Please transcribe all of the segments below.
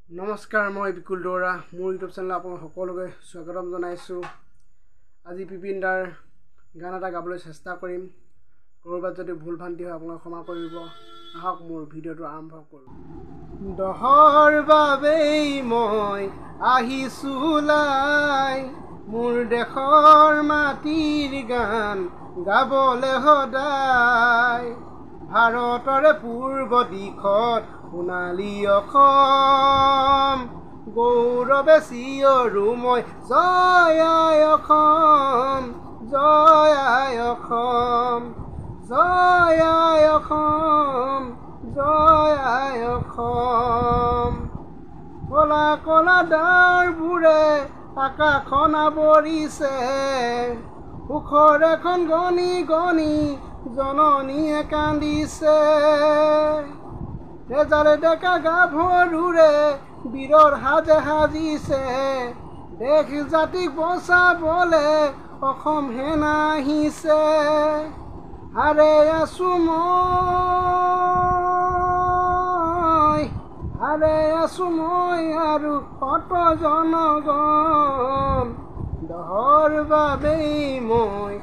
নমস্কাৰ, মই বিকুল দৌৰা। মোৰ ইউটিউব চেনেল আপোনালোক সকলোকে স্বাগতম জনাইছোঁ। আজি পিপিন দাৰ গান এটা গাবলৈ চেষ্টা কৰিম। ক'ৰবাত যদি ভুল ভ্ৰান্তি হয় আপোনালোক ক্ষমা কৰিব। আহক মোৰ ভিডিঅ'টো আৰম্ভ কৰোঁ। দহৰ বাবেই মই আহিছোঁ ওলাই, মোৰ দেশৰ মাটিৰ গান গাবলৈ সদায়। ভাৰতৰে পূৰ্ব দিশত সোণালী অসম, গৌৰৱে চিঞৰো মই জয় আই অসম, জয় আই অসম, জয় আই অসম, জয় আই অসম। কলা কলা ডাৱৰবোৰে আকাশখন আৱৰিছে, সুখৰ এখন গণি গণি জননীয়ে কান্দিছে। তেজাৰে ডেকা গাভৰুৰে বীৰৰ সাজে সাজিছে, দেশ জাতিক বচাবলে অসম সেনা আহিছে। হাৰে আছো মই, হাৰে আছো মই আৰু শত জনগণ, দহৰ বাবেই মই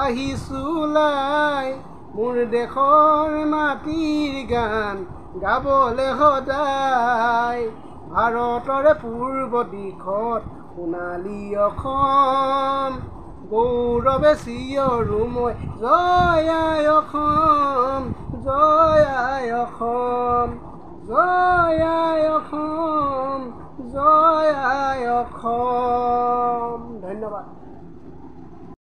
আহিছোঁ ওলাই, মোৰ দেশৰ মাটিৰ গান গাবলৈ সদায়। ভাৰতৰে পূৰ্ব দিশত সোণালী অসম, গৌৰৱে চিঞৰো মই জয় আই অসম, জয় আই অসম, জয় আই অসম, জয় আই অসম।